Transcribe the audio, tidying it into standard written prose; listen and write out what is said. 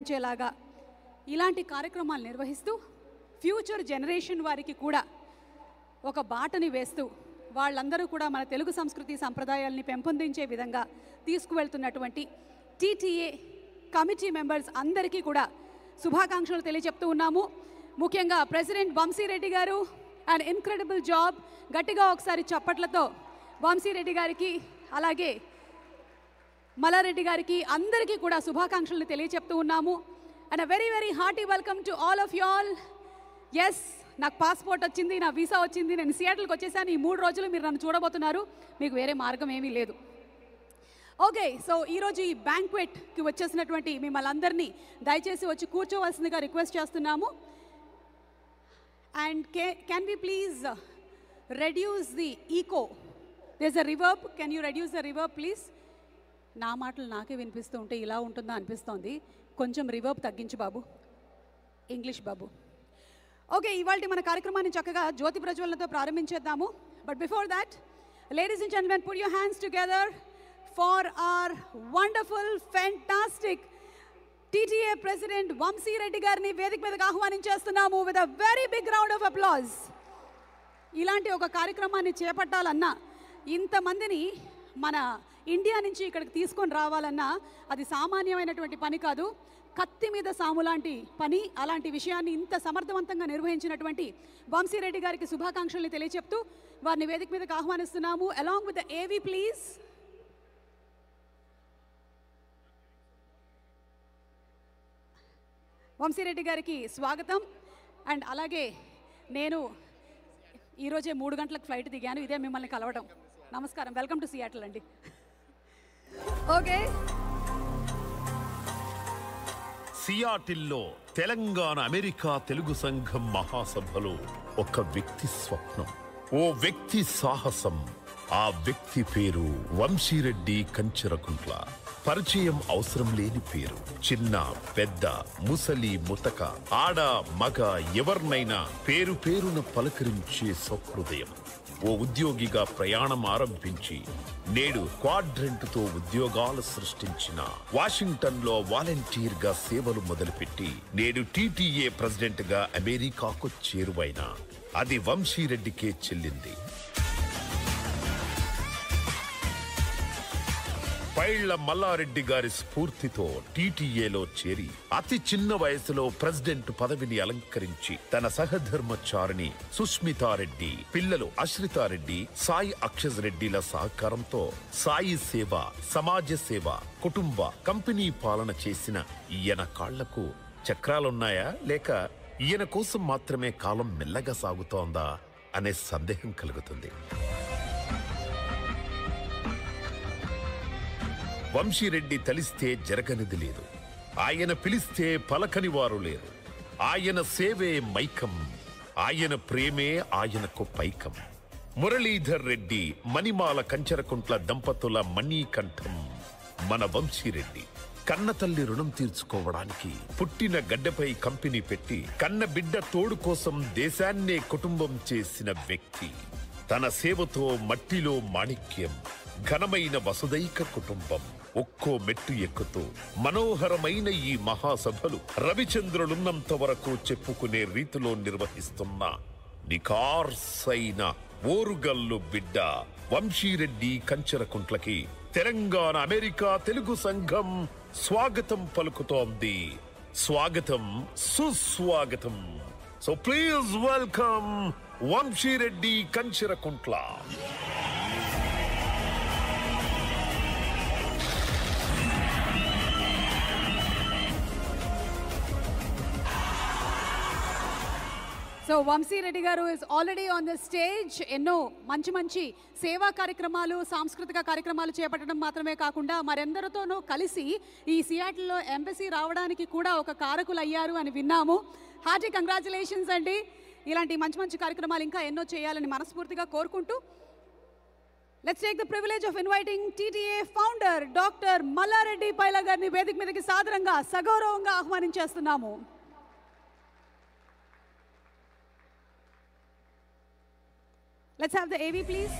చేలాగా ఇలాంటి కార్యక్రమాలు నిర్వహిస్తూ ఫ్యూచర్ జనరేషన్ వారికి కూడా ఒక బాటని వేస్తూ వాళ్ళందరూ కూడా మన తెలుగు సంస్కృతి సంప్రదాయాల్ని పెంపొందించే విధంగా తీసుకువెళ్తున్నటువంటి టీటీఏ కమిటీ మెంబర్స్ అందరికీ కూడా శుభాకాంక్షలు తెలియజెప్తూ ఉన్నాము. ముఖ్యంగా ప్రెసిడెంట్ వంశీరెడ్డి గారు అండ్ ఇన్క్రెడిబుల్ జాబ్. గట్టిగా ఒకసారి చప్పట్లతో వంశీరెడ్డి గారికి అలాగే మల్లారెడ్డి గారికి అందరికీ కూడా శుభాకాంక్షలు తెలియజెప్తూ ఉన్నాము. And a very very hearty welcome to all of you all. Yes, నాకు పాస్పోర్ట్ వచ్చింది, నా వీసా వచ్చింది, నేను సియాటిల్కి వచ్చేసాను. ఈ 3 రోజులు మీరు నన్ను చూడబోతున్నారు, మీకు వేరే మార్గం ఏమీ లేదు. ఓకే, సో ఈరోజు ఈ బ్యాంక్వెట్కి వచ్చేసినటువంటి మిమ్మల్ని అందరినీ దయచేసి వచ్చి కూర్చోవలసిందిగా రిక్వెస్ట్ చేస్తున్నాము. And can we please reduce the echo? There's a reverb. Can you reduce the reverb please? నా మాటలు నాకే వినిపిస్తూ ఉంటే ఇలా ఉంటుందా అనిపిస్తోంది. కొంచెం రివర్బ్ తగ్గించు బాబు, ఇంగ్లీష్ బాబు. ఓకే, ఇవాళ మన కార్యక్రమాన్ని చక్కగా జ్యోతి ప్రజ్వలనతో ప్రారంభించేద్దాము. But before that, ladies and gentlemen, put your hands together for our wonderful fantastic TTA president Vamshi Reddy గారిని వేదిక మీదకి ఆహ్వానించేస్తున్నాము with a very big round of applause. ఇలాంటి ఒక కార్యక్రమాన్ని చేపట్టాలన్నా, ఇంతమందిని మన ఇండియా నుంచి ఇక్కడికి తీసుకొని రావాలన్నా అది సామాన్యమైనటువంటి పని కాదు. కత్తి మీద సాము లాంటి పని. అలాంటి విషయాన్ని ఇంత సమర్థవంతంగా నిర్వహించినటువంటి వంశీరెడ్డి గారికి శుభాకాంక్షల్ని తెలియచెప్తూ వారిని వేదిక మీదకి ఆహ్వానిస్తున్నాము. అలాంగ్ విత్ ద ఏవీ ప్లీజ్. వంశీరెడ్డి గారికి స్వాగతం. అండ్ అలాగే నేను ఈరోజే 3 గంటలకు ఫ్లైట్ దిగాను, ఇదే మిమ్మల్ని కలవడం. నమస్కారం, వెల్కమ్ టు సియాటిల్ అండి. ఓకే, సియాటిల్లో తెలంగాణ అమెరికా తెలుగు సంఘం మహాసభలో ఒక వ్యక్తి స్వప్నం, ఓ వ్యక్తి సాహసం. ఆ వ్యక్తి పేరు వంశీరెడ్డి కంచరకుంట్ల. పరిచయం అవసరం లేని పేరు. చిన్న పెద్ద, ముసలి ముతక, ఆడ మగ ఎవరినైనా పేరు పేరున పలకరించే సౌహృదయం. ఓ ఉద్యోగిగా ప్రయాణం ఆరంభించి నేడు క్వాడ్రంట్తో ఉద్యోగాలు సృష్టించిన, వాషింగ్టన్ లో వాలంటీర్ గా సేవలు మొదలుపెట్టి నేడు టీటీఏ ప్రెసిడెంట్ గా అమెరికాకు చేరువైన అది వంశీరెడ్డికే చెల్లింది. పైళ్ల మల్లారెడ్డి గారి స్ఫూర్తితో టీటీఏలో చేరి అతి చిన్న వయసులో ప్రెసిడెంట్ పదవిని అలంకరించి తన సహధర్మచారిణి సుష్మితారెడ్డి, పిల్లలు అశ్రితారెడ్డి, సాయి అక్షజ్ రెడ్డిల సహకారంతో సాయి సేవ, సమాజ సేవ, కుటుంబ కంపెనీ పాలన చేసిన ఈయన కాళ్లకు చక్రాలున్నాయా, లేక ఈయన కోసం మాత్రమే కాలం మెల్లగా సాగుతోందా అనే సందేహం కలుగుతుంది. వంశీరెడ్డి తలిస్తే జరగనిది లేదు. ఆయన పిలిస్తే పలకని వారు లేరు. ఆయన సేవే మైకం, ఆయన ప్రేమే ఆయనకు పైకం. మురళీధర్ రెడ్డి, మణిమాల కంచరకుంట్ల దంపతుల మణికంఠం మన వంశీరెడ్డి. కన్నతల్లి రుణం తీర్చుకోవడానికి పుట్టిన గడ్డపై కంపెనీ పెట్టి కన్న బిడ్డ తోడు కోసం దేశాన్నే కుటుంబం చేసిన వ్యక్తి. తన సేవతో మట్టిలో మాణిక్యం, ఘనమైన వసుదైక కుటుంబం. ఒక్కో మెట్టు ఎక్కుతూ మనోహరమైన ఈ మహాసభలు రవిచంద్రులున్నంత వరకు చెప్పుకునే రీతిలో నిర్వహిస్తున్న నికార్సైన ఓరుగల్లు బిడ్డ వంశీరెడ్డి కంచరకుంట్లకి తెలంగాణ అమెరికా తెలుగు సంఘం స్వాగతం పలుకుతోంది. స్వాగతం, సుస్వాగతం. So please welcome Vamshi Reddy Kancharakuntla. So Vamshi Reddy garu is already on the stage. ఎన్నో మంచి మంచి సేవా కార్యక్రమాలు, సాంస్కృతిక కార్యక్రమాలు చేపట్టడం మాత్రమే కాకుండా మరెందరితోనూ కలిసి ఈ సియాటిల్లో ఎంబసీ రావడానికి కూడా ఒక కారకులు అయ్యారు అని విన్నాము. హార్టీ కంగ్రాచులేషన్స్ అండి. ఇలాంటి మంచి మంచి కార్యక్రమాలు ఇంకా ఎన్నో చేయాలని మనస్ఫూర్తిగా కోరుకుంటూ, let's take the privilege of inviting TTA founder doctor Malla Reddy Paila గారిని వేదిక మీదకి సాదరంగా సగౌరవంగా ఆహ్వానించేస్తున్నాము. Let's have the AV please.